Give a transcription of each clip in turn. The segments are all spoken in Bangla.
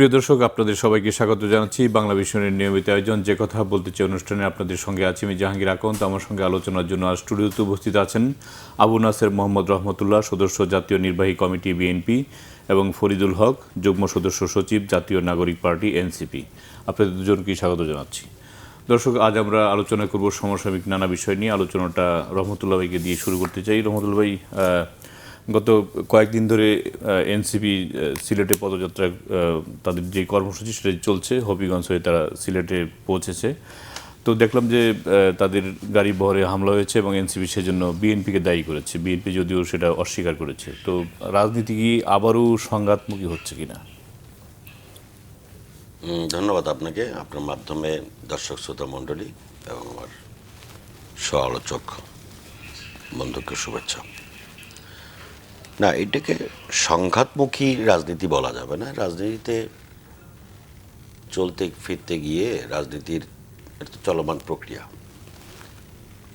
প্রিয় দর্শক, আপনাদের সবাইকে স্বাগত জানাচ্ছি বাংলা ভিশনের নিয়মিত আয়োজন যে কথা বলতে চাই অনুষ্ঠানে। আপনাদের সঙ্গে আছি আমি জাহাঙ্গীর আকন্দ। আমার সঙ্গে আলোচনার জন্য আজ স্টুডিওতে উপস্থিত আছেন আবু নাসের মোহাম্মদ রহমতুল্লাহ, সদস্য জাতীয় নির্বাহী কমিটি বিএনপি, এবং ফরিদুল হক, যুগ্ম সদস্য সচিব জাতীয় নাগরিক পার্টি এনসিপি। আপনাদের দুজনকেই স্বাগত জানাচ্ছি। দর্শক, আজ আমরা আলোচনা করব সমসাময়িক নানা বিষয় নিয়ে। আলোচনাটা রহমতুল্লাহ ভাইকে দিয়ে শুরু করতে চাই। রহমতুল্লাহ ভাই, গত কয়েকদিন ধরে এনসিপি সিলেটে পদযাত্রা, তাদের যে কর্মসূচি সেটা চলছে, হবিগঞ্জ হয়ে তারা সিলেটে পৌঁছেছে। তো দেখলাম যে তাদের গাড়ি বহরে হামলা হয়েছে এবং এনসিপি সেজন্য বিএনপিকে দায়ী করেছে। বিএনপি যদিও সেটা অস্বীকার করেছে। তো রাজনীতি কি আবারও সংঘাতমুখী হচ্ছে কিনা? ধন্যবাদ আপনাকে, আপনার মাধ্যমে দর্শক শ্রোতা মণ্ডলী এবং আমার সহ-আলোচক বন্ধুকে শুভেচ্ছা। না, এটাকে সংঘাতমুখী রাজনীতি বলা যাবে না। রাজনীতিতে চলতে ফিরতে গিয়ে রাজনীতির একটা চলমান প্রক্রিয়া।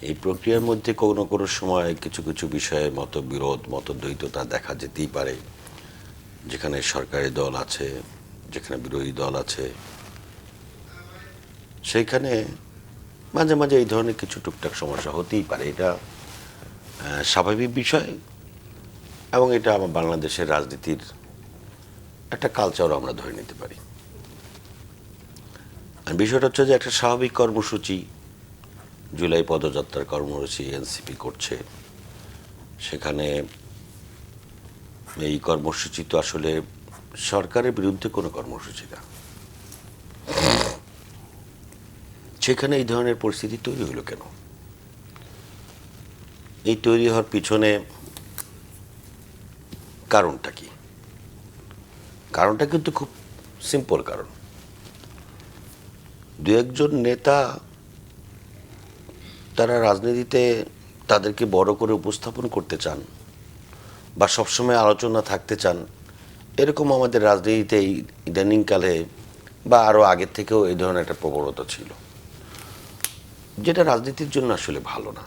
এই প্রক্রিয়ার মধ্যে কোনো কোনো সময় কিছু কিছু বিষয়ে মতবিরোধ, মতদ্বৈততা দেখা যেতেই পারে। যেখানে সরকারি দল আছে, যেখানে বিরোধী দল আছে, সেইখানে মাঝে মাঝে এই ধরনের কিছু টুকটাক সমস্যা হতেই পারে। এটা স্বাভাবিক বিষয় এবং এটা আমার বাংলাদেশের রাজনীতির একটা কালচারও আমরা ধরে নিতে পারি। আর বিষয়টা হচ্ছে যে একটা স্বাভাবিক কর্মসূচি, জুলাই পদযাত্রার কর্মসূচি এনসিপি করছে। সেখানে এই কর্মসূচি তো আসলে সরকারের বিরুদ্ধে কোনো কর্মসূচি না। সেখানে এই ধরনের পরিস্থিতি তৈরি হলো কেন? এই তৈরি হওয়ার পিছনে কারণটা কি? কারণটা কিন্তু খুব সিম্পল কারণ। দু একজন নেতা তারা রাজনীতিতে তাদেরকে বড় করে উপস্থাপন করতে চান বা সবসময় আলোচনা থাকতে চান, এরকম আমাদের রাজনীতিতে ইদানিংকালে বা আরও আগের থেকেও এই ধরনের একটা প্রবণতা ছিল, যেটা রাজনীতির জন্য আসলে ভালো না।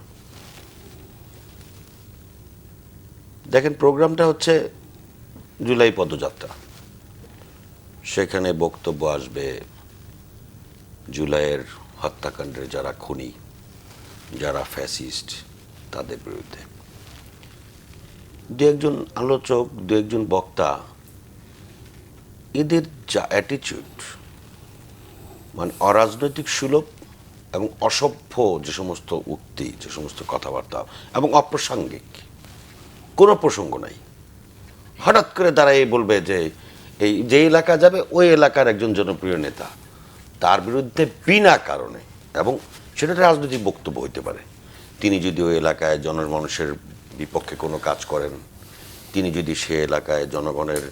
দেখেন, প্রোগ্রামটা হচ্ছে জুলাই পদযাত্রা। সেখানে বক্তব্য আসবে জুলাইয়ের হত্যাকাণ্ডের যারা খুনি, যারা ফ্যাসিস্ট, তাদের বিরুদ্ধে। দু একজন আলোচক, দু একজন বক্তা, এদের যা অ্যাটিচিউড, মানে অরাজনৈতিক সুলভ এবং অসভ্য যে সমস্ত উক্তি, যে সমস্ত কথাবার্তা এবং অপ্রাসঙ্গিক, কোনো প্রসঙ্গ নাই। হঠাৎ করে তারা এই বলবে যে এই যে এলাকা যাবে ওই এলাকার একজন জনপ্রিয় নেতা, তার বিরুদ্ধে বিনা কারণে, এবং সেটা রাজনৈতিক বক্তব্য হইতে পারে, তিনি যদি ওই এলাকায় জনমানুষের বিপক্ষে কোনো কাজ করেন, তিনি যদি সে এলাকায় জনগণের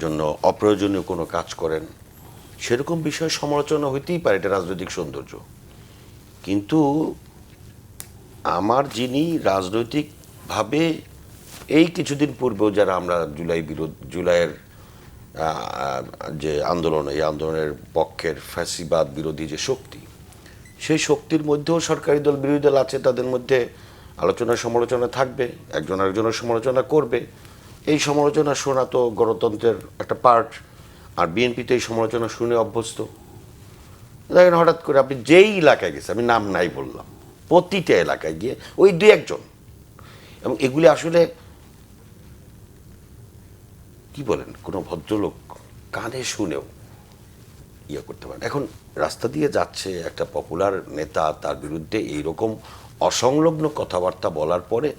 জন্য অপ্রয়োজনীয় কোনো কাজ করেন, সেরকম বিষয়ে সমালোচনা হইতেই পারে, এটা রাজনৈতিক সৌন্দর্য। কিন্তু আমার যিনি রাজনৈতিকভাবে এই কিছুদিন পূর্বেও যারা আমরা জুলাইয়ের যে আন্দোলন, এই আন্দোলনের পক্ষের ফ্যাসিবাদ বিরোধী যে শক্তি, সেই শক্তির মধ্যেও সরকারি দল বিরোধী দল আছে, তাদের মধ্যে আলোচনা সমালোচনা থাকবে, একজন আরেকজনের সমালোচনা করবে। এই সমালোচনা শোনা তো গণতন্ত্রের একটা পার্ট, আর বিএনপিতে এই সমালোচনা শুনে অভ্যস্ত। দেখেন, হঠাৎ করে আপনি যেই এলাকায় গেছে, আমি নাম নাই বললাম, প্রতিটা এলাকায় গিয়ে ওই দু একজন, এবং এগুলি আসলে কি বলেন, কোনো ভদ্রলোক কানে শুনেও ইয়ে করতে পারেন। এখন রাস্তা দিয়ে যাচ্ছে একটা পপুলার নেতা, তার বিরুদ্ধে এইরকম অসংলগ্ন কথাবার্তা বলার পরে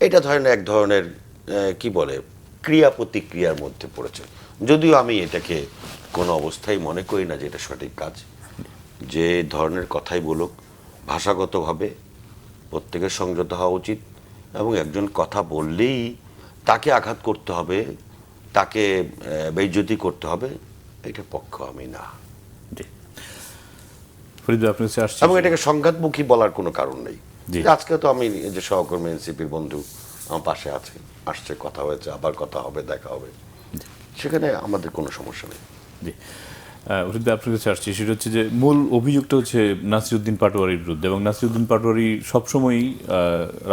এটা ধরেন এক ধরনের কি বলে, ক্রিয়া প্রতিক্রিয়ার মধ্যে পড়েছে। যদিও আমি এটাকে কোনো অবস্থায় মনে করি না যে এটা সঠিক কাজ। যে ধরনের কথাই বলুক, ভাষাগতভাবে প্রত্যেকের সংযত হওয়া উচিত, এবং একজন কথা বললেই তাকে আঘাত করতে হবে, তাকে বেইজ্জতি করতে হবে, এটার পক্ষ আমি না। এবং এটাকে সংঘাতমুখী বলার কোনো কারণ নেই। আজকে তো আমি যে সহকর্মী এনসিপির বন্ধু আমার পাশে আছে, আসছে, কথা হয়েছে, আবার কথা হবে, দেখা হবে, সেখানে আমাদের কোনো সমস্যা নেই। আপনার কাছে আসছি, সেটা হচ্ছে যে মূল অভিযোগটা হচ্ছে নাসিরউদ্দিন পাটোয়ারির বিরুদ্ধে, এবং নাসিরউদ্দিন পাটোয়ারি সবসময়ই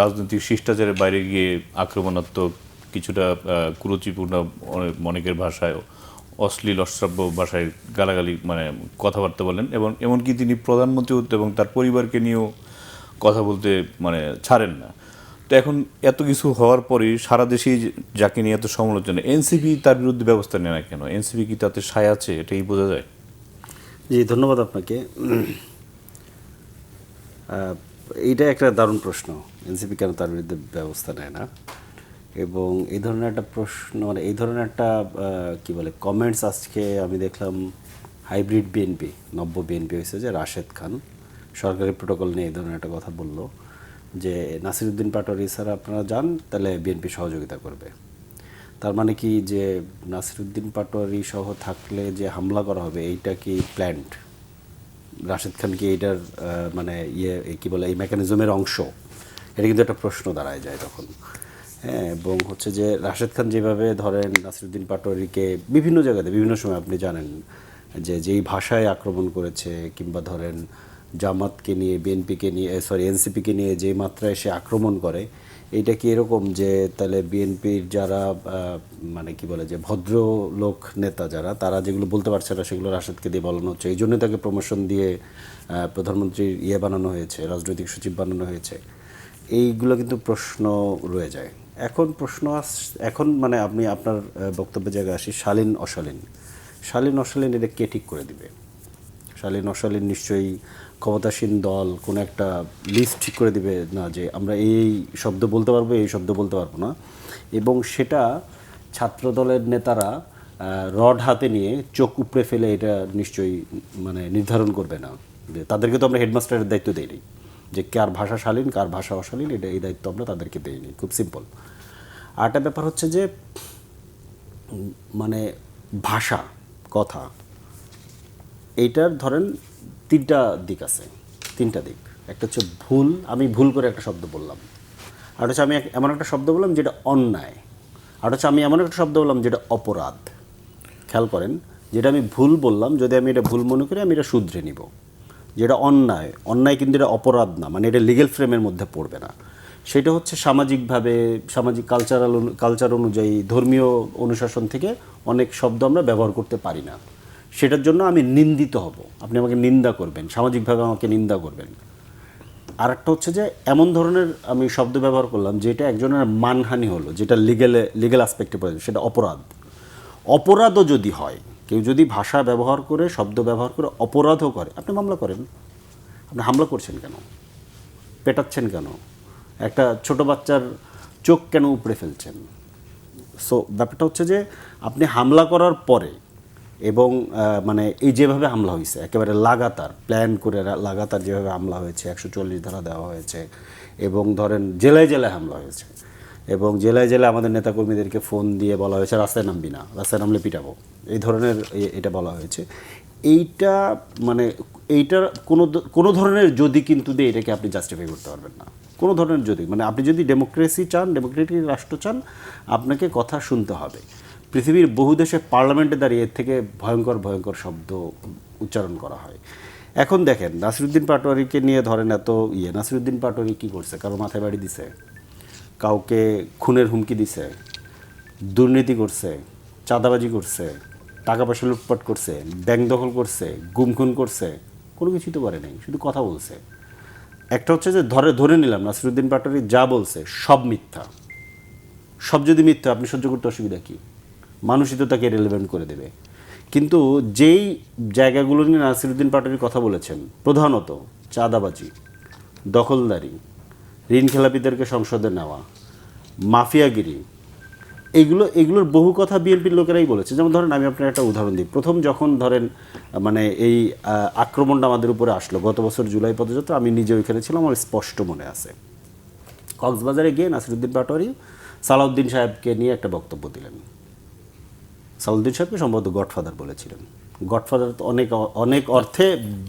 রাজনৈতিক শিষ্টাচারের বাইরে গিয়ে আক্রমণাত্মক, কিছুটা কুরুচিপূর্ণ, অনেকের ভাষায় অশ্লীল অশ্রাব্য ভাষায় গালাগালি মানে কথাবার্তা বলেন, এবং এমনকি তিনি প্রধানমন্ত্রী এবং তার পরিবারকে নিয়েও কথা বলতে মানে ছাড়েন না। তো এখন এত কিছু হওয়ার পরই সারা দেশেই যাকে নিয়ে এত সমালোচনা, এনসিপি তার বিরুদ্ধে ব্যবস্থা নেয় না কেন? এনসিপি কি তাতে সায় আছে, এটাই বোঝা যায়। জি, ধন্যবাদ আপনাকে। এইটা একটা দারুণ প্রশ্ন, এনসিপি কেন তার বিরুদ্ধে ব্যবস্থা নেয় না। এবং এই ধরনের একটা প্রশ্ন, মানে এই ধরনের একটা কি বলে কমেন্টস আজকে আমি দেখলাম হাইব্রিড বিএনপি, নব্য বিএনপি হয়েছে, যে রাশেদ খান সরকারি প্রোটোকল নিয়ে এই ধরনের একটা কথা বলল যে নাসিরউদ্দিন পাটোয়ারি স্যার আপনারা যান, তাহলে বিএনপি সহযোগিতা করবে। তার মানে কি যে নাসিরউদ্দিন পাটোয়ারি সহ থাকলে যে হামলা করা হবে এইটা কি প্ল্যান্ড? রাশেদ খান কি এইটার মানে কি বলে এই মেকানিজমের অংশ? এটা কিন্তু একটা প্রশ্ন দাঁড়ায় যায় তখন। হ্যাঁ, এবং হচ্ছে যে রাশেদ খান যেভাবে ধরেন নাসিরউদ্দিন পাটোয়ারিকে বিভিন্ন জায়গাতে বিভিন্ন সময় আপনি জানেন যে যেই ভাষায় আক্রমণ করেছে, কিংবা ধরেন জামাতকে নিয়ে, বিএনপিকে নিয়ে, এনসিপিকে নিয়ে যে মাত্রায় সে আক্রমণ করে, এইটা কি এরকম যে তাহলে বিএনপির যারা মানে কি বলে যে ভদ্রলোক নেতা যারা, তারা যেগুলো বলতে পারছে না সেগুলো রাশেদকে দিয়ে বলানো হচ্ছে, এই জন্যই তাকে প্রমোশন দিয়ে প্রধানমন্ত্রীর বানানো হয়েছে, রাজনৈতিক সচিব বানানো হয়েছে। এইগুলো কিন্তু প্রশ্ন রয়ে যায়। এখন এখন মানে আপনি আপনার বক্তব্যের জায়গায় আসি, শালীন অশালীন এটা কে ঠিক করে দিবে? শালীন অশালীন নিশ্চয়ই ক্ষমতাসীন দল কোনো একটা লিস্ট ঠিক করে দিবে না, যে আমরা এই শব্দ বলতে পারবো, এই শব্দ বলতে পারবো না। এবং সেটা ছাত্র দলের নেতারা রড হাতে নিয়ে চোখ উপড়ে ফেলে এটা নিশ্চয়ই মানে নির্ধারণ করবে না। যে তাদেরকে তো আমরা হেডমাস্টারের দায়িত্ব দেইনি যে কার ভাষা শালীন কার ভাষা অশালীন, এটা এই দায়িত্ব আমরা তাদেরকে দেইনি। খুব সিম্পল। আরেকটা ব্যাপার হচ্ছে যে মানে ভাষা, কথা, এইটার ধরেন তিনটা দিক আছে। একটা হচ্ছে ভুল, আমি ভুল করে একটা শব্দ বললাম। আর হচ্ছে আমি এমন একটা শব্দ বললাম যেটা অন্যায়। আর হচ্ছে আমি এমন একটা শব্দ বললাম যেটা অপরাধ। খেয়াল করেন, যেটা আমি ভুল বললাম, যদি আমি এটা ভুল মনে করি আমি এটা শুধরে নিব। যেটা অন্যায় কিন্তু এটা অপরাধ না, মানে এটা লিগ্যাল ফ্রেমের মধ্যে পড়বে না। সেটা হচ্ছে সামাজিকভাবে, সামাজিক কালচার অনুযায়ী, ধর্মীয় অনুশাসন থেকে অনেক শব্দ আমরা ব্যবহার করতে পারি না। সেটার জন্য আমি নিন্দিত হব, আপনি আমাকে নিন্দা করবেন, সামাজিকভাবে আমাকে নিন্দা করবেন। আর একটা হচ্ছে যে এমন ধরনের আমি শব্দ ব্যবহার করলাম যেটা একজনের মানহানি হলো, যেটা লিগ্যাল অ্যাসপেক্টে পড়ে, সেটা অপরাধও যদি হয়, কেউ যদি ভাষা ব্যবহার করে, শব্দ ব্যবহার করে অপরাধও করে, আপনি মামলা করেন। আপনি হামলা করছেন কেন? পেটাচ্ছেন কেন? একটা ছোট বাচ্চার চোখ কেন উপড়ে ফেলছেন? সো ব্যাপারটা হচ্ছে যে আপনি হামলা করার পরে, এবং মানে এই যেভাবে হামলা হয়েছে, একেবারে লাগাতার প্ল্যান করে লাগাতার যেভাবে হামলা হয়েছে, 144 ধারা দেওয়া হয়েছে, এবং ধরেন জেলায় জেলায় হামলা হয়েছে, এবং জেলায় জেলায় আমাদের নেতাকর্মীদেরকে ফোন দিয়ে বলা হয়েছে রাস্তায় নামবি না, রাস্তায় নামলে পিটাবো, এই ধরনের এটা বলা হয়েছে। এইটা মানে এইটার কোনো ধরনের যদি কিন্তু দিয়ে এটাকে আপনি জাস্টিফাই করতে পারবেন না। কোনো ধরনের যদি, মানে আপনি যদি ডেমোক্রেসি চান, ডেমোক্রেটিক রাষ্ট্র চান, আপনাকে কথা শুনতে হবে। পৃথিবীর বহু দেশে পার্লামেন্টে দাঁড়িয়ে এর থেকে ভয়ঙ্কর শব্দ উচ্চারণ করা হয়। এখন দেখেন নাসিরউদ্দিন পাটোয়ারিকে নিয়ে ধরেন এত নাসিরউদ্দিন পাটোয়ারি কী করছে? কারো মাথায় বাড়ি দিছে, কাউকে খুনের হুমকি দিছে, দুর্নীতি করছে, চাঁদাবাজি করছে, টাকা পয়সা লুটপাট করছে, ব্যাংক দখল করছে, গুম খুন করছে? কোনো কিছুই তো করে নাই, শুধু কথা বলছে। একটা হচ্ছে যে ধরে নিলাম নাসিরউদ্দিন পাটোয়ারি যা বলছে সব মিথ্যা। সব যদি মিথ্যা, আপনি সহ্য করতে অসুবিধা কী? মানুষই তো তাকে রেলেভেন্ট করে দেবে। কিন্তু যেই জায়গাগুলো নিয়ে নাসিরউদ্দিন পাটোয়ারির কথা বলেছেন, প্রধানত চাঁদাবাজি, দখলদারি, ঋণ খেলাপিদেরকে সংসদে নেওয়া, মাফিয়াগিরি, এগুলোর বহু কথা বিএনপির লোকেরাই বলেছে। যেমন ধরেন আমি আপনার একটা উদাহরণ দিই। প্রথম যখন ধরেন মানে এই আক্রমণটা আমাদের উপরে আসলো গত বছর জুলাই পদযাত্রা, আমি নিজে ওইখানে ছিলাম, আমার স্পষ্ট মনে আছে। কক্সবাজারে গিয়ে নাসিরউদ্দিন পাটোয়ারি সালাউদ্দিন সাহেবকে নিয়ে একটা বক্তব্য দিলেন। সালাউদ্দিন সাহেবকে সম্ভবত গডফাদার বলেছিলেন। গডফাদার তো অনেক অর্থে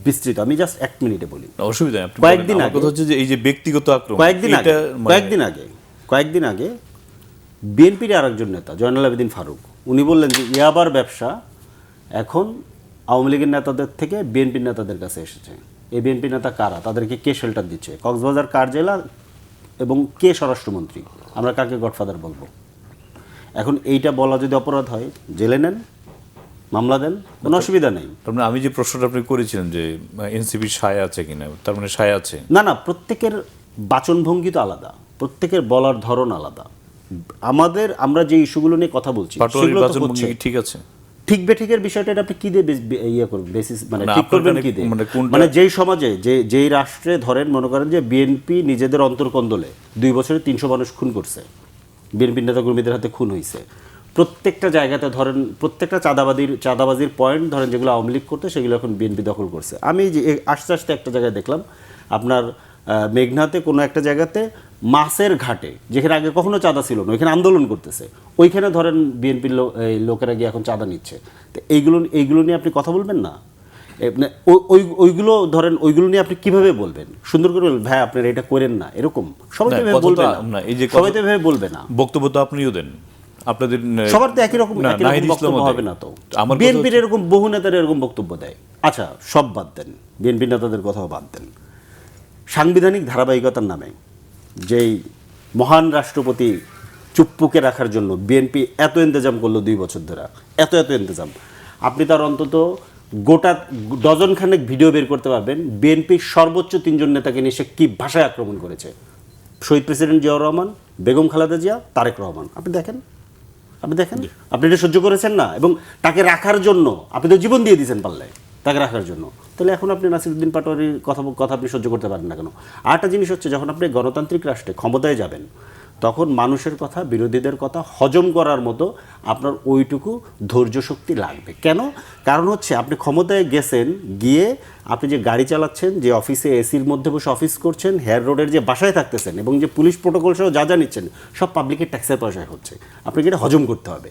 বিস্তৃত, আমি জাস্ট 1 মিনিটে বলি। অসুবিধা নেই। কয়েকদিন আগে হচ্ছে যে এই যে ব্যক্তিগত আক্রমণ, কয়েকদিন আগে বিএনপির আরেকজন নেতা জয়নাল আবেদিন ফারুক, উনি বললেন যে ইয়াবার ব্যবসা এখন আওয়ামী লীগের নেতাদের থেকে বিএনপির নেতাদের কাছে এসেছে। এই বিএনপি নেতা কারা? তাদেরকে কে শেল্টার দিচ্ছে? কক্সবাজার কার জেলা এবং কে স্বরাষ্ট্রমন্ত্রী? আমরা কাকে গডফাদার বলবো? এখন এইটা বলা যদি অপরাধ হয়, জেলে নেন, মামলা দেন, কোনো অসুবিধা নেই। তার মানে আমি যে প্রশ্নটা আপনি করেছিলেন যে এনসিপি সায় আছে কিনা, তার মানে সায় আছে। না না, প্রত্যেকের বাচনভঙ্গি তো আলাদা, প্রত্যেকের বলার ধরন আলাদা। আমরা যে ইস্যুগুলো নিয়ে কথা বলছি পাটোয়ারির সেগুলো তো বাচনভঙ্গি হচ্ছে। কি ঠিক আছে? ঠিক বেঠিকের বিষয়টা এটা আপনি কি দিয়ে ইয়ে করবেন, বেসিস মানে না, ঠিক আপনার করবেন কানে কি দিয়ে? মানে কোনটা- মানে যেই সমাজে যেই রাষ্ট্রে ধরেন মনে করেন যে বিএনপি নিজেদের অন্তর্কন্দলে 2 বছরে 300 মানুষ খুন করছে, বিএনপি নেতাকর্মীদের হাতে খুন হয়েছে, প্রত্যেকটা জায়গাতে ধরেন প্রত্যেকটা চাঁদাবাজির পয়েন্ট ধরেন যেগুলো আওয়ামী লীগ করতে সেগুলো এখন বিএনপি দখল করছে। আমি যে আস্তে আস্তে একটা জায়গায় দেখলাম আপনার মেঘনাতে কোনো একটা জায়গাতে মাছের ঘাটে, যেখানে আগে কখনো চাঁদা ছিল না, ওইখানে আন্দোলন করতেছে, ওইখানে ধরেন বিএনপির লোকেরা গিয়ে এখন চাঁদা নিচ্ছে। তো এইগুলো নিয়ে আপনি কথা বলবেন না? মানে ওইগুলো ধরেন, ওইগুলো নিয়ে আপনি কিভাবে বলবেন? সুন্দর করে বলবেন, ভাই আপনারা এটা করেন না, এরকম সবাই তো না, এভাবে কথা তো- বলবে না। না, এই যে সবাই তো এভাবে বলবে না। বক্তব্য তো আপনিও দেন, আপনাদের সবার তো একই রকম না, নাহিদ বক্তব্য ইসলামও হবে দেয়। না তো। আমার কথা বিএনপির এরকম বহু নেতারা এরকম বক্তব্য দেয়। আচ্ছা, সব বাদ দেন, বিএনপি নেতাদের কথাও বাদ দেন। সাংবিধানিক ধারাবাহিকতার নামে যেই মহান রাষ্ট্রপতি চুপ্পুকে রাখার জন্য বিএনপি এত ইন্তজাম করলো 2 বছর ধরে, এত ইন্তজাম, আপনি তার অন্তত গোটা ডজনখানেক ভিডিও বের করতে পারবেন বিএনপির সর্বোচ্চ 3 জন নেতাকে নিয়ে সে কী ভাষায় আক্রমণ করেছে। শহীদ প্রেসিডেন্ট জিয়াউর রহমান, বেগম খালেদা জিয়া, তারেক রহমান। আপনি দেখেন, আপনি এটা সহ্য করেছেন না, এবং তাকে রাখার জন্য আপনি তো জীবন দিয়ে দিয়েছেন পাল্লে তাকে রাখার জন্য। তাহলে এখন আপনি নাসিরউদ্দিন পাটোয়ারির কথা আপনি সহ্য করতে পারেন না কেন? আরেকটা জিনিস হচ্ছে, যখন আপনি গণতান্ত্রিক রাষ্ট্রে ক্ষমতায় যাবেন তখন মানুষের কথা, বিরোধীদের কথা হজম করার মতো আপনার ওইটুকু ধৈর্য শক্তি লাগবে। কেন? কারণ হচ্ছে আপনি ক্ষমতায় গেছেন, গিয়ে আপনি যে গাড়ি চালাচ্ছেন, যে অফিসে এসির মধ্যে বসে অফিস করছেন, হেয়ার রোডের যে বাসায় থাকতেছেন, এবং যে পুলিশ প্রোটোকল সহ যা নিচ্ছেন, সব পাবলিকের ট্যাক্সের পয়সায় হচ্ছে। আপনাকে এটা হজম করতে হবে।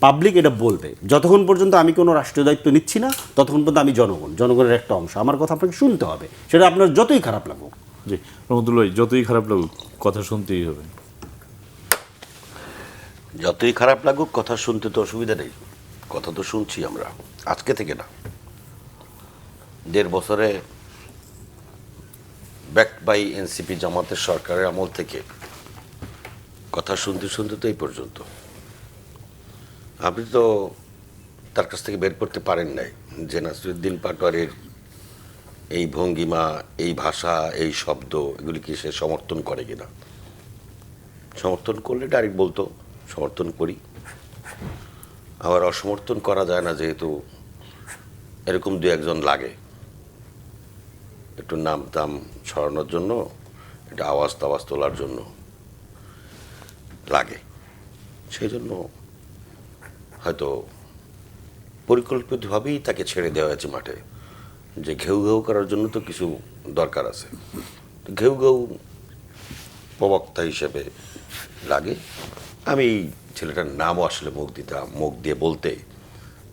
পাবলিক এটা বলবে, যতক্ষণ পর্যন্ত আমি কোনো রাষ্ট্রীয় দায়িত্ব নিচ্ছি না ততক্ষণ পর্যন্ত আমি জনগণের একটা অংশ, আমার কথা আপনাকে শুনতে হবে, সেটা আপনার যতই খারাপ লাগুক। জি রহমতুল্লাহ, যতই খারাপ লাগুক কথা শুনতেই হবে। যতই খারাপ লাগুক কথা শুনতে তো অসুবিধা নেই, কথা তো শুনছি আমরা, আজকে থেকে না, 1.5 বছরে ব্যাকড বাই এনসিপি জামাতের সরকারের আমল থেকে কথা শুনতে শুনতে তো এই পর্যন্ত। আপনি তো তার কাছ থেকে বের করতে পারেন নাই যে নাসিরউদ্দিন পাটোয়ারির এই ভঙ্গিমা, এই ভাষা, এই শব্দ, এগুলি কি সে সমর্থন করে কিনা। সমর্থন করলে ডাইরেক্ট বলতো সমর্থন করি, আবার অসমর্থন করা যায় না, যেহেতু এরকম 2-1 লাগে একটু নাম দাম ছড়ানোর জন্য, এটা আওয়াজ তোলার জন্য লাগে, সেই জন্য হয়তো পরিকল্পিতভাবেই তাকে ছেড়ে দেওয়া হয়েছে মাঠে, যে ঘেউ ঘেউ করার জন্য তো কিছু দরকার আছে, ঘেউ ঘেউ প্রবক্তা হিসেবে লাগে। আমি এই ছেলেটার নামও আসলে মুখ দিয়ে বলতে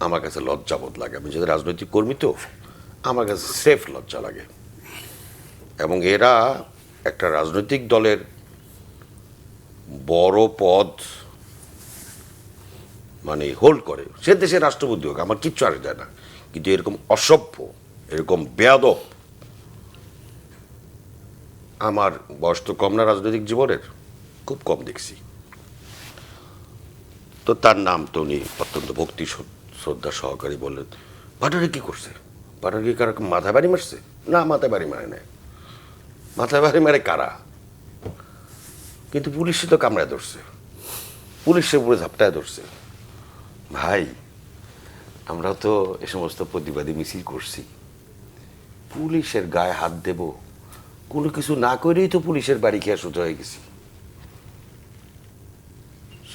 আমার কাছে লজ্জাবোধ লাগে। আমি যদি রাজনৈতিক কর্মী, তো আমার কাছে সেফ লজ্জা লাগে। এবং এরা একটা রাজনৈতিক দলের বড় পদ মানে হোল্ড করে, সে দেশের রাষ্ট্রপতি হোক, আমার কিচ্ছু আসে যায় না, কিন্তু এরকম অসভ্য, এরকম বেয়াদব, আমার বয়স তো কম না রাজনৈতিক জীবনের, খুব কম দেখছি। তো তার নাম তো উনি অত্যন্ত ভক্তি শ্রদ্ধা সহকারী বললেন, পাটোয়ারি কি করছে? পাটোয়ারি কি কারো মাথায় বাড়ি মারছে? না, মাথায় বাড়ি মারে নাই। মাথায় বাড়ি মারে কারা? কিন্তু পুলিশে তো কামড়ায় ধরছে, পুলিশের উপরে ঝাপটায় ধরছে। ভাই, আমরা তো এ সমস্ত প্রতিবাদী মিছিল করছি, পুলিশের গায়ে হাত দেব কোনো কিছু না করেই তো পুলিশের বাড়ি খেয়ে সোজা হয়ে গেছি।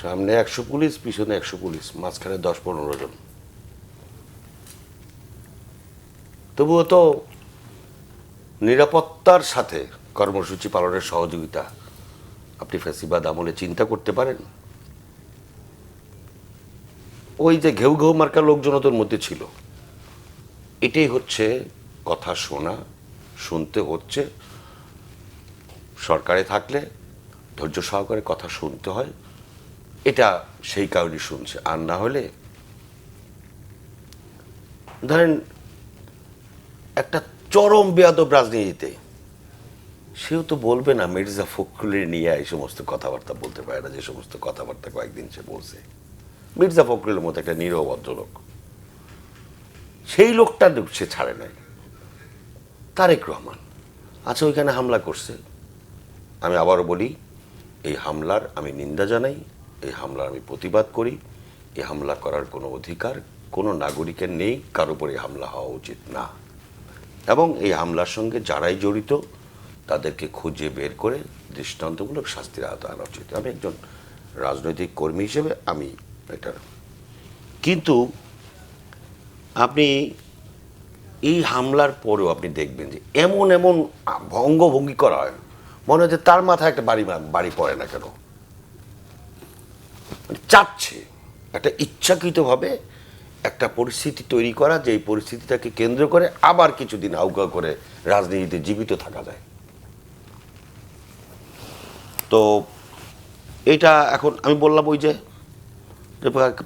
সামনে 100 পুলিশ, পিছনে 100 পুলিশ, মাঝখানে 10-15 জন। তবুও তো নিরাপত্তার সাথে কর্মসূচি পালনের সহযোগিতা আপনি ফ্যাসিবাদ আমলে চিন্তা করতে পারেন? ওই যে ঘেউ ঘেউ মার্কা লোকজন তোর মধ্যে ছিল। এটাই হচ্ছে কথা শোনা, শুনতে হচ্ছে। সরকারে থাকলে ধৈর্য সহকারে কথা শুনতে হয়, এটা সেই কারণে শুনছে। আর না হলে ধরেন একটা চরম বেয়াদব রাজনীতিতে সেও তো বলবে না মির্জা ফখরুলের নিয়ে এই সমস্ত কথাবার্তা বলতে পারে না, যে সমস্ত কথাবার্তা কয়েকদিন সে বলছে। মির্জা ফখরুলের মতো একটা নিরীহ ভদ্রলোক, সেই লোকটা সে ছাড়ে নাই, তারেক রহমান। আচ্ছা, ওইখানে হামলা করছে, আমি আবারও বলি, এই হামলার আমি নিন্দা জানাই, এই হামলার আমি প্রতিবাদ করি। এই হামলা করার কোনো অধিকার কোনো নাগরিকের নেই, কারো উপরে হামলা হওয়া উচিত না। এবং এই হামলার সঙ্গে যারাই জড়িত তাদেরকে খুঁজে বের করে দৃষ্টান্তমূলক শাস্তির আওতায় আনা উচিত। আমি একজন রাজনৈতিক কর্মী হিসেবে আমি এটা, কিন্তু আপনি এই হামলার পরেও আপনি দেখবেন যে এমন এমন অঙ্গভঙ্গি করা হয়, মনে হয় যে তার মাথায় একটা বাড়ি পড়ে না কেন, চাচ্ছে একটা ইচ্ছাকৃতভাবে একটা পরিস্থিতি তৈরি করা, যে এই পরিস্থিতিটাকে কেন্দ্র করে আবার কিছুদিন আউকা করে রাজনীতিতে জীবিত থাকা যায়। তো এটা এখন আমি বললাম ওই যে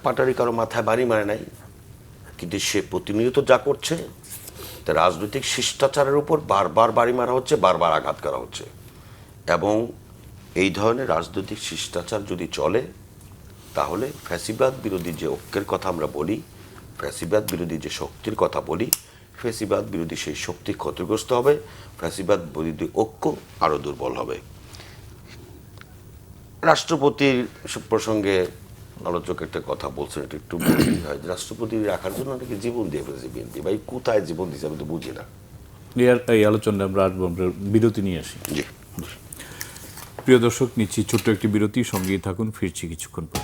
পাটারি কারো মাথায় বাড়ি মারে নাই, কিন্তু সে প্রতিনিয়ত যা করছে তা রাজনৈতিক শিষ্টাচারের উপর বারবার বাড়ি মারা হচ্ছে, বারবার আঘাত করা হচ্ছে। এবং এই ধরনের রাজনৈতিক শিষ্টাচার যদি চলে তাহলে ফ্যাসিবাদ বিরোধী যে ঐক্যের কথা আমরা বলি, ফ্যাসিবাদ বিরোধী যে শক্তির কথা বলি, ফ্যাসিবাদ বিরোধী সেই শক্তি ক্ষতিগ্রস্ত হবে, ফ্যাসিবাদ বিরোধী ঐক্য আরও দুর্বল হবে। রাষ্ট্রপতির প্রসঙ্গে আলোচক একটা কথা বলছেন, এটা একটু বলতেই হয়। রাষ্ট্রপতি রাখার জন্য নাকি জীবন দিয়ে ফেলেছে বিএনপি। ভাই, কোথায় জীবন দিয়েছে আমি তো বুঝি না। এই আলোচনায় আমরা আসবো, আমরা বিরতি নিয়ে আসি। জি, প্রিয় দর্শক, নিচ্ছি ছোট্ট একটি বিরতি, সঙ্গেই থাকুন, ফিরছি কিছুক্ষণ পর।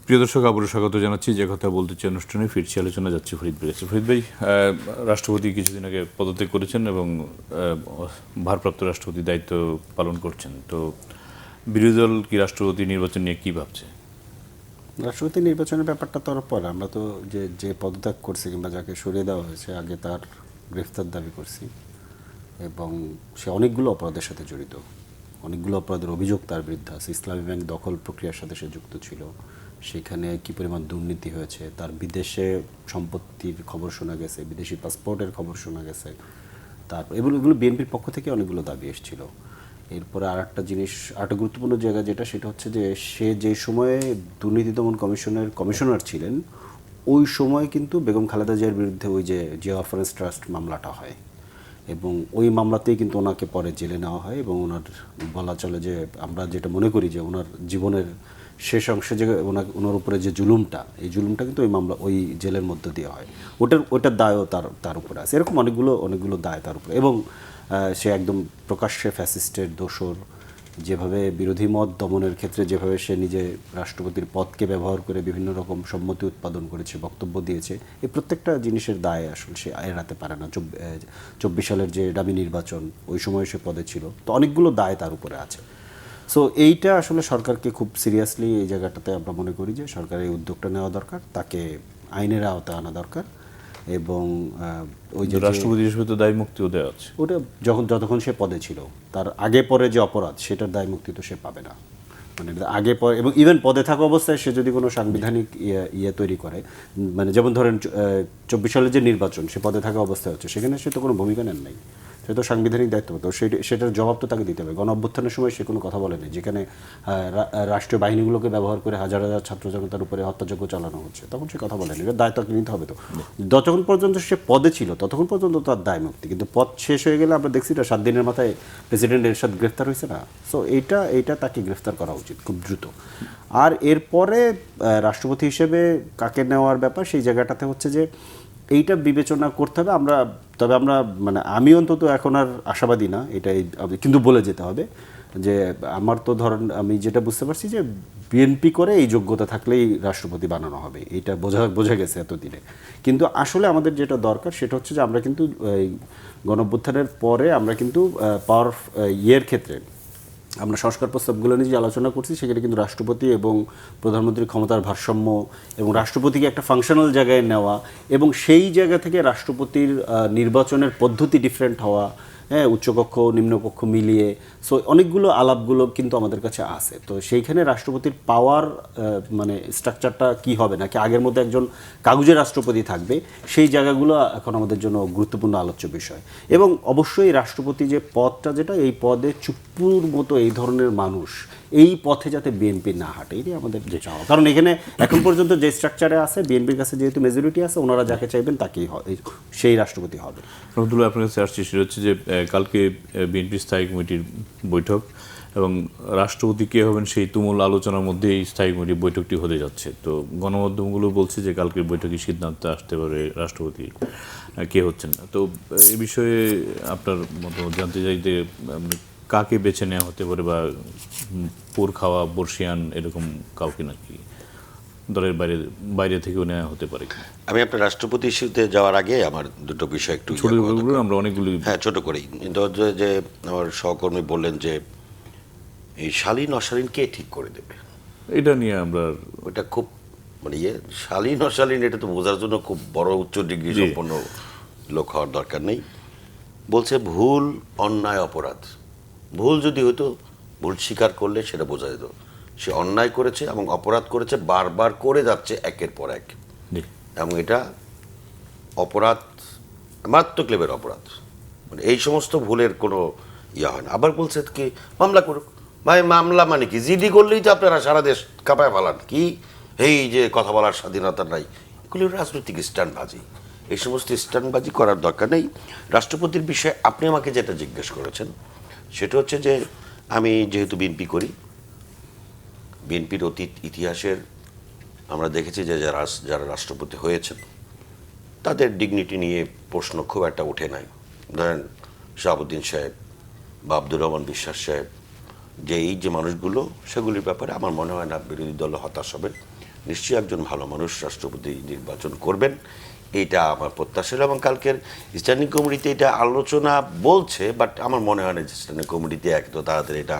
প্রিয় দর্শক, আবারও স্বাগত জানাচ্ছি যে কথা বলতে চাই অনুষ্ঠানে। ফিরছি, আলোচনা যাচ্ছি ফরিদ ভাই। ফরিদ ভাই, রাষ্ট্রপতি কিছুদিন আগে পদত্যাগ করেছেন এবং ভারপ্রাপ্ত রাষ্ট্রপতি দায়িত্ব পালন করছেন। তো বিরোধী দল কি রাষ্ট্রপতি নির্বাচন নিয়ে কি ভাবছে? রাষ্ট্রপতি নির্বাচনের ব্যাপারটা তো পর, আমরা তো যে পদত্যাগ করছি কিংবা যাকে সরিয়ে দেওয়া হয়েছে, আগে তার গ্রেফতার দাবি করছি এবং সে অনেকগুলো অপরাধের সাথে জড়িত, অনেকগুলো অপরাধের অভিযোগ তার বিরুদ্ধে আছে। ইসলামী ব্যাংক দখল প্রক্রিয়ার সাথে সে যুক্ত ছিল, সেখানে কী পরিমাণ দুর্নীতি হয়েছে, তার বিদেশে সম্পত্তির খবর শোনা গেছে, বিদেশি পাসপোর্টের খবর শোনা গেছে। তারপর এগুলো বিএনপির পক্ষ থেকে অনেকগুলো দাবি এসেছিল। এরপরে আর একটা জিনিস, আরেকটা গুরুত্বপূর্ণ জায়গা যেটা, সেটা হচ্ছে যে সে যে সময়ে দুর্নীতি দমন কমিশনের কমিশনার ছিলেন, ওই সময় কিন্তু বেগম খালেদা জিয়ার বিরুদ্ধে ওই যে জিয়া অরফানেজ ট্রাস্ট মামলাটা হয় এবং ওই মামলাতেই কিন্তু ওনাকে পরে জেলে নেওয়া হয় এবং ওনার বলা চলে যে আমরা যেটা মনে করি যে ওনার জীবনের শেষ অংশে যে ওনার উপরে যে জুলুমটা, এই জুলুমটা কিন্তু ওই মামলা ওই জেলের মধ্য দিয়ে হয়। ওটার দায়ও তার উপরে আছে। এরকম অনেকগুলো দায় তার উপরে। এবং সে একদম প্রকাশ্যে ফ্যাসিস্টের দোসর, যেভাবে বিরোধী মত দমনের ক্ষেত্রে যেভাবে সে নিজে রাষ্ট্রপতির পদকে ব্যবহার করে বিভিন্ন রকম সম্মতি উৎপাদন করেছে, বক্তব্য দিয়েছে, এই প্রত্যেকটা জিনিসের দায় আসলে সে এড়াতে পারে না। 24 সালের যে ডামি নির্বাচন, ওই সময় সে পদে ছিল, তো অনেকগুলো দায় তার উপরে আছে। সো এইটা আসলে সরকারকে খুব সিরিয়াসলি এই জায়গাটাতে আমরা মনে করি যে সরকারের এই উদ্যোগটা নেওয়া দরকার, তাকে আইনের আওতায় আনা দরকার। এবং ওই যে রাষ্ট্রপতি হিসেবে তো দায় মুক্তিও দেওয়া আছে, ওটা যতক্ষণ সে পদে ছিল, তার আগে পরে যে অপরাধ, সেটার দায় মুক্তি তো সে পাবে না। মানে আগে পরে, এবং ইভেন পদে থাকা অবস্থায় সে যদি কোনো সাংবিধানিক ইয়ে তৈরি করে, মানে যেমন ধরেন 24 সালের যে নির্বাচন, সে পদে থাকা অবস্থায় হচ্ছে, সেখানে সে তো কোনো ভূমিকা নেন নাই, সে তো সাংবিধানিক দায়িত্ব, তো সেটার জবাব তো তাকে দিতে হবে। গণ অভ্যুত্থানের সময় সে কোনো কথা বলেনি, যেখানে রাষ্ট্রীয় বাহিনীগুলোকে ব্যবহার করে হাজার হাজার ছাত্র জনতার উপরে হত্যাযজ্ঞ চালানো হচ্ছে, তখন সে কথা বলেনি। এর দায় তাকে নিতে হবে। তো যতক্ষণ পর্যন্ত সে পদে ছিল ততক্ষণ পর্যন্ত তার দায় মুক্তি, কিন্তু পদ শেষ হয়ে গেলে আমরা দেখছি 7 দিনের মাথায় প্রেসিডেন্ট এরশাদ গ্রেফতার হয়েছে না। সো এইটা তাকে গ্রেফতার করা উচিত খুব দ্রুত। আর এরপরে রাষ্ট্রপতি হিসেবে কাকে নেওয়ার ব্যাপার, সেই জায়গাটাতে হচ্ছে যে এইটা বিবেচনা করতে হবে। তবে আমরা মানে আমি অন্তত এখন আর আশাবাদী না, এটাই কিন্তু বলে যেতে হবে যে আমার তো ধরেন আমি যেটা বুঝতে পারছি যে বিএনপি করে এই যোগ্যতা থাকলেই রাষ্ট্রপতি বানানো হবে, এইটা বোঝা গেছে এতদিনে। কিন্তু আসলে আমাদের যেটা দরকার সেটা হচ্ছে যে আমরা কিন্তু গণঅভ্যুত্থানের পরে আমরা কিন্তু পাওয়ার ইয়ের ক্ষেত্রে আমরা সংস্কার প্রস্তাবগুলো নিয়ে যে আলোচনা করছি, সেখানে কিন্তু রাষ্ট্রপতি এবং প্রধানমন্ত্রীর ক্ষমতার ভারসাম্য এবং রাষ্ট্রপতিকে একটা ফাংশনাল জায়গায় নেওয়া এবং সেই জায়গা থেকে রাষ্ট্রপতির নির্বাচনের পদ্ধতি ডিফারেন্ট হওয়া, হ্যাঁ, উচ্চকক্ষ নিম্নকক্ষ মিলিয়ে, সো অনেকগুলো আলাপগুলো কিন্তু আমাদের কাছে আছে। তো সেইখানে রাষ্ট্রপতির পাওয়ার মানে স্ট্রাকচারটা কি হবে, নাকি আগের মধ্যে একজন কাগজের রাষ্ট্রপতি থাকবে, সেই জায়গাগুলো এখন আমাদের জন্য গুরুত্বপূর্ণ আলোচ্য বিষয়। এবং অবশ্যই রাষ্ট্রপতি যে পদটা, যেটা এই পদে চুপ্পুর মতো এই ধরনের মানুষ এই পথে যাতে বিএনপি না হাঁটে, এটাই আমাদের চাওয়া। কারণ এখানে এখন পর্যন্ত যে স্ট্রাকচারে আছে, বিএনপির কাছে যেহেতু মেজরিটি আছে, ওনারা যাকে চাইবেন তাকেই সেই রাষ্ট্রপতি হবে। রহমতুল্লাহ, আপনার কাছে আসছে সেটা হচ্ছে যে কালকে বিএনপি স্থায়ী কমিটির বৈঠক এবং রাষ্ট্রপতি কে হবেন সেই তুমুল আলোচনার মধ্যে এই স্থায়ী কমিটির বৈঠকটি হতে যাচ্ছে। তো গণমাধ্যমগুলো বলছে যে কালকের বৈঠকে সিদ্ধান্ত আসতে পারে রাষ্ট্রপতি কে হচ্ছেন না। তো এ বিষয়ে আপনার মতামত জানতে চাই যে কাকে বেছে নেওয়া হতে পারে, বা পোর খাওয়া বর্ষিয়ান এরকম কাউকে নাকি দলের বাইরে থেকেও নেওয়া হতে পারে কি? আমি আপনার রাষ্ট্রপতি ইস্যুতে যাওয়ার আগে আমার দুটো বিষয় একটু ছোট আমরা অনেকগুলি, হ্যাঁ ছোট করেই, কিন্তু যে আমার সহকর্মী বললেন যে এই শালীন অশালীন কে ঠিক করে দেবে, এটা নিয়ে আমরা ওটা খুব মানে শালীন অশালীন এটা তো বোঝার জন্য খুব বড় উচ্চ ডিগ্রি সম্পন্ন লোক হওয়ার দরকার নেই। বলছে ভুল অন্যায় অপরাধ, ভুল যদি হতো ভুল স্বীকার করলে সেটা বোঝা যেত সে অন্যায় করেছে এবং অপরাধ করেছে, বারবার করে যাচ্ছে একের পর এক, এবং এটা অপরাধ মারাত্মক লেভেলের অপরাধ, মানে এই সমস্ত ভুলের কোনো হয় না। আবার বলছে কি মামলা করুক, ভাই মামলা মানে কি? জিডি করলেই তো আপনারা সারা দেশ কাঁপায় ফেলান, কি এই যে কথা বলার স্বাধীনতা নাই, এগুলি রাজনৈতিক স্ট্যান্ডবাজি। এই সমস্ত স্ট্যান্ডবাজি করার দরকার নেই। রাষ্ট্রপতির বিষয়ে আপনি আমাকে যেটা জিজ্ঞেস করেছেন সেটা হচ্ছে যে আমি যেহেতু বিএনপি করি, বিএনপির অতীত ইতিহাসের আমরা দেখেছি যে যারা রাষ্ট্রপতি হয়েছেন তাদের ডিগনিটি নিয়ে প্রশ্ন খুব একটা ওঠে নাই। ধরেন শাহাবুদ্দিন সাহেব বা আব্দুর রহমান বিশ্বাস সাহেব, যে এই যে মানুষগুলো, সেগুলির ব্যাপারে আমার মনে হয় না বিরোধী দল হতাশ হবে। নিশ্চয়ই একজন ভালো মানুষ রাষ্ট্রপতি নির্বাচন করবেন, এইটা আমার প্রত্যাশা। এবং কালকের স্ট্যান্ডিং কমিটিতে এটা আলোচনা বলছে, বাট আমার মনে হয় না যে স্ট্যান্ডিং কমিটিতে এত তাড়াতাড়ি এটা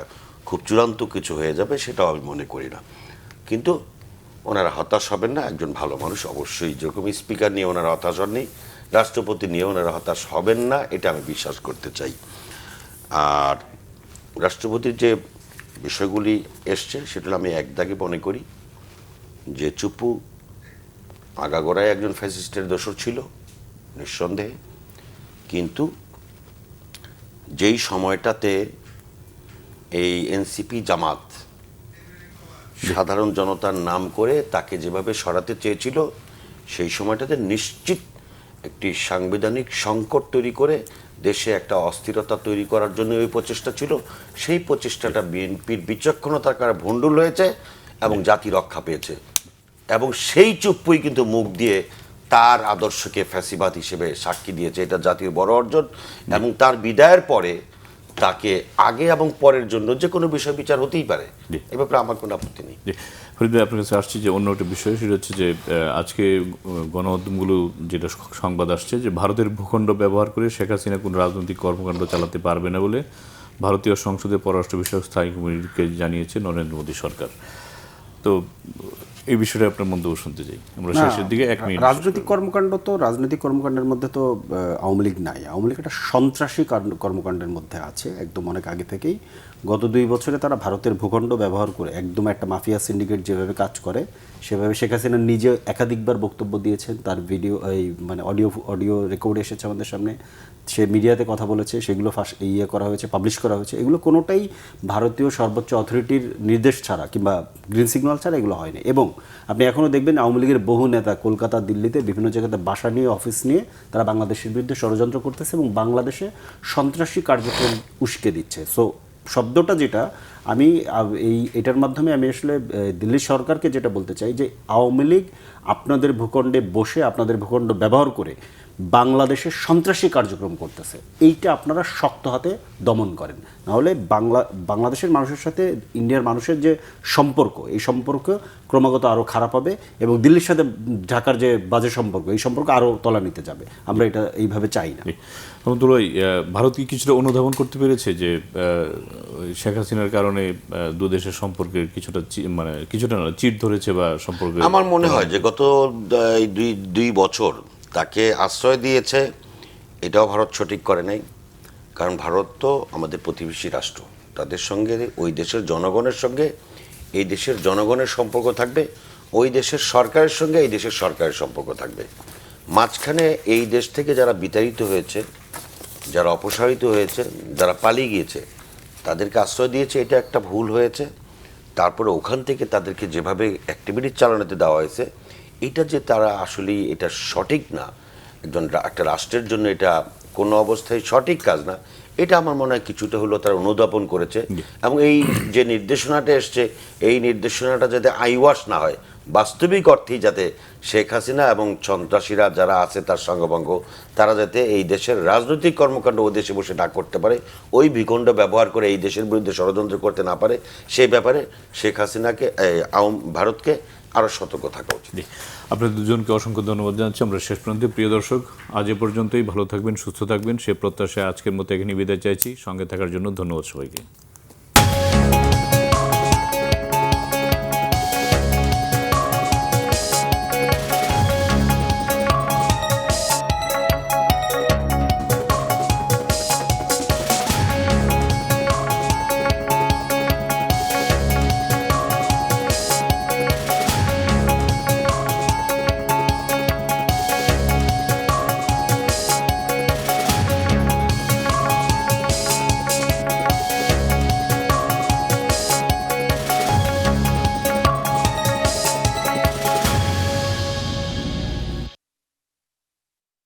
খুব চূড়ান্ত কিছু হয়ে যাবে, সেটাও আমি মনে করি না। কিন্তু ওনারা হতাশ হবেন না, একজন ভালো মানুষ অবশ্যই। যেরকম স্পিকার নিয়ে ওনারা হতাশ হননি, রাষ্ট্রপতি নিয়ে ওনারা হতাশ হবেন না, এটা আমি বিশ্বাস করতে চাই। আর রাষ্ট্রপতির যে বিষয়গুলি এসছে সেটা আমি এক দাগে মনে করি যে চুপু আগাগোড়ায় একজন ফ্যাসিস্টের দোসর ছিল নিঃসন্দেহে, কিন্তু যেই সময়টাতে এই এনসিপি জামাত সাধারণ জনতার নাম করে তাকে যেভাবে সরাতে চেয়েছিল, সেই সময়টাতে নিশ্চিত একটি সাংবিধানিক সংকট তৈরি করে দেশে একটা অস্থিরতা তৈরি করার জন্য ওই প্রচেষ্টা ছিল। সেই প্রচেষ্টাটা বিএনপির বিচক্ষণতার কারণে ভণ্ডুল হয়েছে এবং জাতি রক্ষা পেয়েছে। এবং সেই চুপ্পুই কিন্তু মুখ দিয়ে তার আদর্শকে ফ্যাসিবাদ হিসেবে সাক্ষী দিয়েছে, এটা জাতির বড় অর্জন। এবং তার বিদায়ের পরে তাকে আগে এবং পরের জন্য যে কোনো বিষয় বিচার হতেই পারে, এ ব্যাপারে আমার কোনো আপত্তি নেই। ফরিদ ভাই, আপনার কাছে আসছি যে অন্য একটা বিষয়, সেটা হচ্ছে যে আজকে গণমাধ্যমগুলো যেটা সংবাদ আসছে যে ভারতের ভূখণ্ড ব্যবহার করে শেখ হাসিনা কোনো রাজনৈতিক কর্মকাণ্ড চালাতে পারবে না বলে ভারতীয় সংসদের পররাষ্ট্র বিষয়ক স্থায়ী কমিটিকে জানিয়েছে নরেন্দ্র মোদী সরকার। তো এই বিষয়টা আপনার মন্তব্য শুনতে চাই আমরা শেষের দিকে। এক মিনিট। রাজনৈতিক কর্মকাণ্ডের মধ্যে তো আওয়ামী লীগ নাই। আওয়ামী লীগ একটা সন্ত্রাসী কর্মকাণ্ডের মধ্যে আছে একদম অনেক আগে থেকেই। গত 2 বছরে তারা ভারতের ভূখণ্ড ব্যবহার করে একদম একটা মাফিয়া সিন্ডিকেট যেভাবে কাজ করে সেভাবে শেখ হাসিনা নিজে একাধিকবার বক্তব্য দিয়েছেন। তার ভিডিও মানে অডিও রেকর্ড এসেছে আমাদের সামনে, সে মিডিয়াতে কথা বলেছে, সেগুলো করা হয়েছে, পাবলিশ করা হয়েছে। এগুলো কোনোটাই ভারতীয় সর্বোচ্চ অথরিটির নির্দেশ ছাড়া কিংবা গ্রিন সিগন্যাল ছাড়া এগুলো হয়নি। এবং আপনি এখনও দেখবেন আওয়ামী লীগের বহু নেতা কলকাতা, দিল্লিতে বিভিন্ন জায়গাতে বাসা নিয়ে, অফিস নিয়ে তারা বাংলাদেশের বিরুদ্ধে ষড়যন্ত্র করতেছে এবং বাংলাদেশে সন্ত্রাসী কার্যক্রম উস্কে দিচ্ছে। সো শব্দটা যেটা আমি এটার মাধ্যমে আমি আসলে দিল্লি সরকারকে যেটা বলতে চাই যে আওয়ামী লীগ আপনাদের ভূখণ্ডে বসে, আপনাদের ভূখণ্ড ব্যবহার করে বাংলাদেশের সন্ত্রাসী কার্যক্রম করতেছে, এইটা আপনারা শক্ত হাতে দমন করেন। নাহলে বাংলাদেশের মানুষের সাথে ইন্ডিয়ার মানুষের যে সম্পর্ক, এই সম্পর্ক ক্রমাগত আরও খারাপ হবে এবং দিল্লির সাথে ঢাকার যে বাজে সম্পর্ক, এই সম্পর্ক আরও তলানিতে যাবে। আমরা এটা এইভাবে চাই না। ভারত কি কিছুটা অনুধাবন করতে পেরেছে যে শেখ হাসিনার কারণে দু দেশের সম্পর্কের কিছুটা চিট ধরেছে বা সম্পর্ক? আমার মনে হয় যে গত 2 বছর তাকে আশ্রয় দিয়েছে, এটাও ভারত সঠিক করে নাই। কারণ ভারত তো আমাদের প্রতিবেশী রাষ্ট্র, তাদের সঙ্গে ওই দেশের জনগণের সঙ্গে এই দেশের জনগণের সম্পর্ক থাকবে, ওই দেশের সরকারের সঙ্গে এই দেশের সরকারের সম্পর্ক থাকবে। মাঝখানে এই দেশ থেকে যারা বিতাড়িত হয়েছে, যারা অপসারিত হয়েছে, যারা পালিয়ে গিয়েছে, তাদেরকে আশ্রয় দিয়েছে, এটা একটা ভুল হয়েছে। তারপরে ওখান থেকে তাদেরকে যেভাবে অ্যাক্টিভিটি চালানোতে দেওয়া হয়েছে, এটা যে তারা আসলেই এটা সঠিক না, একটা রাষ্ট্রের জন্য এটা কোনো অবস্থায় সঠিক কাজ না, এটা আমার মনে হয় কিছুটা হলেও তারা অনুধাবন করেছে। এবং এই যে নির্দেশনাটা এসছে, এই নির্দেশনাটা যাতে আইওয়াশ না হয়, বাস্তবিক অর্থেই যাতে শেখ হাসিনা এবং সন্ত্রাসীরা যারা আছে তার সঙ্গভঙ্গ, তারা যাতে এই দেশের রাজনৈতিক কর্মকাণ্ড ও দেশে বসে না করতে পারে, ওই ভূখণ্ড ব্যবহার করে এই দেশের বিরুদ্ধে ষড়যন্ত্র করতে না পারে, সেই ব্যাপারে শেখ হাসিনাকে ভারতকে আরও সতর্ক থাকা উচিত। আপনাদের দুজনকে অসংখ্য ধন্যবাদ জানাচ্ছি। আমরা শেষ প্রান্তে, প্রিয় দর্শক, আজ এ পর্যন্তই। ভালো থাকবেন, সুস্থ থাকবেন, সে প্রত্যাশায় আজকের মতো এখানে বিদায় চাইছি। সঙ্গে থাকার জন্য ধন্যবাদ সবাইকে।